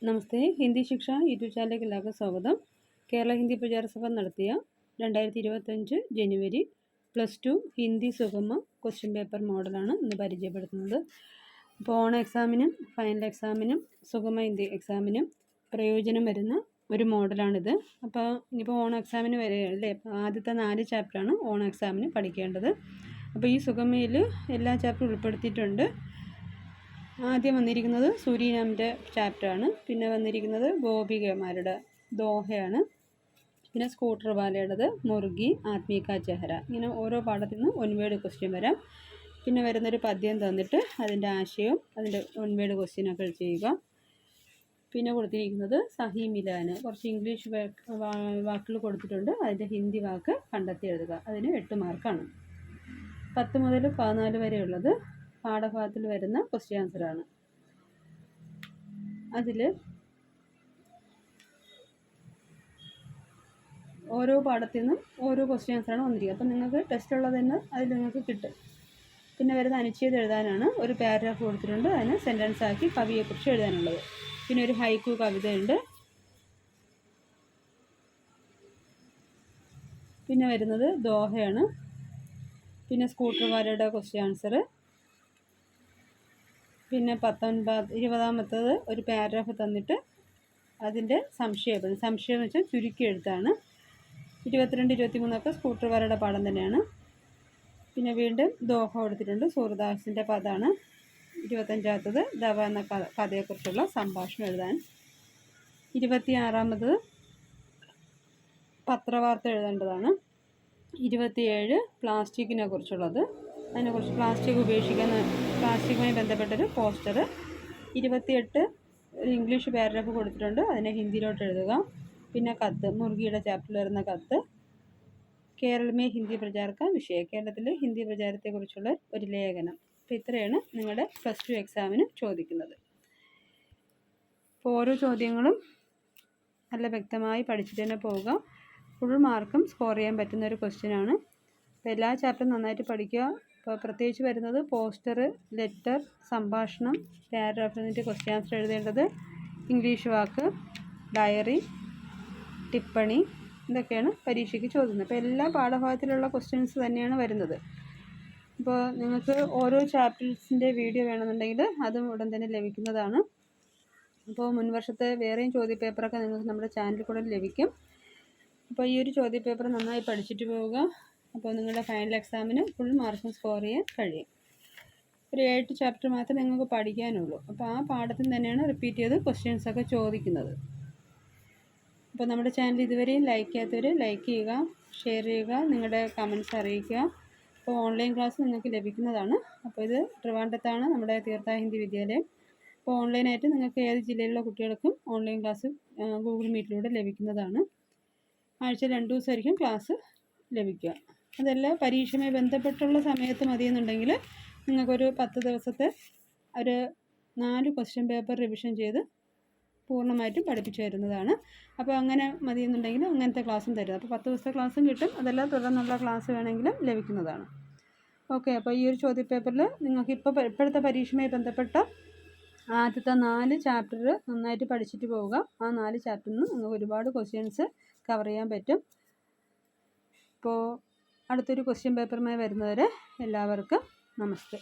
നമസ്തേ. ഹിന്ദി ശിക്ഷ യൂട്യൂബ് ചാനലിലേക്ക് എല്ലാവർക്കും സ്വാഗതം. കേരള ഹിന്ദി പ്രചാരസഭ നടത്തിയ 2025 ജനുവരി +2 ഹിന്ദി സുഗമ ക്വസ്റ്റ്യൻ പേപ്പർ മോഡലാണ് ഇന്ന് പരിചയപ്പെടുത്തുന്നത്. അപ്പോൾ ഓൺ എക്സാമിനും ഫൈനൽ എക്സാമിനും സുഗമ ഹിന്ദി എക്സാമിനും പ്രയോജനം വരുന്ന ഒരു മോഡലാണിത്. അപ്പോൾ ഇനിയിപ്പോൾ ഓൺ എക്സാമിന് വരെ അല്ലേ, ആദ്യത്തെ 4 ചാപ്റ്ററാണ് ഓൺ എക്സാമിന് പഠിക്കേണ്ടത്. അപ്പോൾ ഈ സുഗമയിൽ എല്ലാ ചാപ്റ്ററും ഉൾപ്പെടുത്തിയിട്ടുണ്ട്. ആദ്യം വന്നിരിക്കുന്നത് സൂരിനാമിൻ്റെ ചാപ്റ്ററാണ്. പിന്നെ വന്നിരിക്കുന്നത് ഗോപികമാരുടെ ദോഹയാണ്. പിന്നെ സ്കൂട്ടർ വാലയുടേത് മുർഗി, ആത്മീക ചെഹര. ഇങ്ങനെ ഓരോ പാഠത്തിൽ നിന്ന് 1 വേർഡ് ക്വസ്റ്റ്യൻ വരാം. പിന്നെ വരുന്നൊരു പദ്യം തന്നിട്ട് അതിൻ്റെ ആശയവും അതിൻ്റെ 1 വേർഡ് ക്വസ്റ്റ്യനൊക്കെ ചെയ്യുക. പിന്നെ കൊടുത്തിരിക്കുന്നത് സഹി മിലാന്, കുറച്ച് ഇംഗ്ലീഷ് വാക്കുകൾ കൊടുത്തിട്ടുണ്ട്. അതിൻ്റെ ഹിന്ദി വാക്ക് കണ്ടെത്തി എഴുതുക. അതിന് 8 മാർക്കാണ്. 10 മുതൽ 14 വരെയുള്ളത് പാഠഭാഗത്തിൽ വരുന്ന ക്വസ്റ്റ്യൻ ആൻസറാണ്. അതിൽ ഓരോ പാഠത്തിൽ നിന്നും ഓരോ ക്വസ്റ്റ്യൻ ആൻസറാണ് വന്നിരിക്കുക. അപ്പം നിങ്ങൾക്ക് ടെസ്റ്റ് ഉള്ളത് തന്നെ അതിൽ നിങ്ങൾക്ക് കിട്ടും. പിന്നെ വരുന്ന അനുച്ഛേദം എഴുതാനാണ്. ഒരു പാരഗ്രാഫ് കൊടുത്തിട്ടുണ്ട്, അതിന് സെൻറ്റൻസ് ആക്കി കവിയെക്കുറിച്ച് എഴുതാനുള്ളത്. പിന്നെ ഒരു ഹൈക്കു കവിതയുണ്ട്. പിന്നെ വരുന്നത് ദോഹയാണ്. പിന്നെ സ്കൂട്ടർ വാലയുടെ ക്വസ്റ്റ്യൻ ആൻസർ. പിന്നെ 20ാമത്തേത് ഒരു പാരഗ്രാഫ് തന്നിട്ട് അതിൻ്റെ സംശയം എന്ന് വെച്ചാൽ ചുരുക്കി എഴുത്താണ്. 22, 23 സ്കൂട്ടർ വാലയുടെ പാഠം തന്നെയാണ്. പിന്നെ വീണ്ടും ദോഹ കൊടുത്തിട്ടുണ്ട്, സൂർദാസിൻ്റെ പദമാണ്. 25ാമത്തേത് ദവ എന്ന കഥയെക്കുറിച്ചുള്ള സംഭാഷണം എഴുതാൻ. 26ാമത് പത്രവാർത്ത എഴുതേണ്ടതാണ്. 27 പ്ലാസ്റ്റിക്കിനെ കുറിച്ചുള്ളത്, അതിനെക്കുറിച്ച് പ്ലാസ്റ്റിക്കുമായി ബന്ധപ്പെട്ടൊരു പോസ്റ്റർ. 28 ഒരു ഇംഗ്ലീഷ് പാരഗ്രാഫ് കൊടുത്തിട്ടുണ്ട്, അതിനെ ഹിന്ദിയിലോട്ട് എഴുതുക. പിന്നെ കത്ത്, മുർഗിയുടെ ചാപ്റ്ററിൽ വരുന്ന കത്ത്. കേരളമേ ഹിന്ദി പ്രചാരക്ക വിഷയം, കേരളത്തിലെ ഹിന്ദി പ്രചാരത്തെക്കുറിച്ചുള്ള ഒരു ലേഖനം. അപ്പോൾ ഇത്രയാണ് നിങ്ങളുടെ +2 എക്സാമിന് ചോദിക്കുന്നത്. അപ്പോൾ ഓരോ ചോദ്യങ്ങളും നല്ല വ്യക്തമായി പഠിച്ചിട്ട് തന്നെ പോവുക. ഫുൾ മാർക്കും സ്കോർ ചെയ്യാൻ പറ്റുന്ന ഒരു ക്വസ്റ്റ്യനാണ്. അപ്പോൾ എല്ലാ ചാപ്റ്ററും നന്നായിട്ട് പഠിക്കുക. അപ്പോൾ പ്രത്യേകിച്ച് വരുന്നത് പോസ്റ്റർ, ലെറ്റർ, സംഭാഷണം, പാരഗ്രാഫ് എന്നിട്ട് ക്വസ്റ്റ്യൻ ആൻസർ എഴുതേണ്ടത്, ഇംഗ്ലീഷ് വാക്ക്, ഡയറി, ടിപ്പണി, ഇതൊക്കെയാണ് പരീക്ഷയ്ക്ക് ചോദിക്കുന്നത്. അപ്പോൾ എല്ലാ പാഠഭാഗത്തിലുള്ള ക്വസ്റ്റ്യൻസ് തന്നെയാണ് വരുന്നത്. അപ്പോൾ നിങ്ങൾക്ക് ഓരോ ചാപ്റ്റേഴ്സിൻ്റെ വീഡിയോ വേണമെന്നുണ്ടെങ്കിൽ അതും ഉടൻ തന്നെ ലഭിക്കുന്നതാണ്. അപ്പോൾ മുൻവർഷത്തെ വേറെയും ചോദ്യപേപ്പറൊക്കെ നിങ്ങൾക്ക് നമ്മുടെ ചാനലിൽ കൂടെ ലഭിക്കും. അപ്പോൾ ഈ ഒരു ചോദ്യപേപ്പർ നന്നായി പഠിച്ചിട്ട് പോവുക. അപ്പോൾ നിങ്ങളുടെ ഫൈനൽ എക്സാമിന് ഫുൾ മാർക്കും സ്കോർ ചെയ്യാൻ കഴിയും. ഒരു 8 ചാപ്റ്റർ മാത്രമേ നിങ്ങൾക്ക് പഠിക്കാനുള്ളൂ. അപ്പോൾ ആ പാഠത്തിൽ തന്നെയാണ് റിപ്പീറ്റ് ചെയ്ത് ക്വസ്റ്റ്യൻസൊക്കെ ചോദിക്കുന്നത്. അപ്പോൾ നമ്മുടെ ചാനൽ ഇതുവരെയും ലൈക്ക് ചെയ്യാത്തവർ ലൈക്ക് ചെയ്യുക, ഷെയർ ചെയ്യുക, നിങ്ങളുടെ കമൻറ്റ്സ് അറിയിക്കുക. അപ്പോൾ ഓൺലൈൻ ക്ലാസ് നിങ്ങൾക്ക് ലഭിക്കുന്നതാണ്. അപ്പോൾ ഇത് ട്രിവാൻഡ്രത്താണ് നമ്മുടെ തീർത്ഥ ഹിന്ദി വിദ്യാലയം. അപ്പോൾ ഓൺലൈനായിട്ട് നിങ്ങൾക്ക് ഏത് ജില്ലയിലുള്ള കുട്ടികൾക്കും ഓൺലൈൻ ക്ലാസ് ഗൂഗിൾ മീറ്റിലൂടെ ലഭിക്കുന്നതാണ്. ആഴ്ചയിൽ 2 ദിവസമായിരിക്കും ക്ലാസ് ലഭിക്കുക. അതെല്ലാം പരീക്ഷയുമായി ബന്ധപ്പെട്ടുള്ള സമയത്ത് മതിയെന്നുണ്ടെങ്കിൽ നിങ്ങൾക്കൊരു 10 ദിവസത്തെ ഒരു 4 ക്വസ്റ്റ്യൻ പേപ്പർ റിവിഷൻ ചെയ്ത് പൂർണ്ണമായിട്ടും പഠിപ്പിച്ചു തരുന്നതാണ്. അപ്പോൾ അങ്ങനെ മതിയെന്നുണ്ടെങ്കിൽ അങ്ങനത്തെ ക്ലാസ്സും തരും. അപ്പോൾ 10 ദിവസത്തെ ക്ലാസ്സും കിട്ടും. അതെല്ലാം തുടർന്നുള്ള ക്ലാസ് വേണമെങ്കിലും ലഭിക്കുന്നതാണ്. ഓക്കെ. അപ്പോൾ ഈ ഒരു ചോദ്യപേപ്പറിൽ നിങ്ങൾക്ക് ഇപ്പോഴത്തെ പരീക്ഷയുമായി ബന്ധപ്പെട്ട ആദ്യത്തെ 4 ചാപ്റ്റർ നന്നായിട്ട് പഠിച്ചിട്ട് പോവുക. ആ 4 ചാപ്റ്ററിൽ നിന്ന് നിങ്ങൾക്ക് ഒരുപാട് ക്വസ്റ്റ്യൻസ് കവർ ചെയ്യാൻ പറ്റും. ഇപ്പോൾ അടുത്തൊരു ക്വസ്റ്റ്യൻ പേപ്പറുമായി വരുന്നവരെ എല്ലാവർക്കും നമസ്തേ.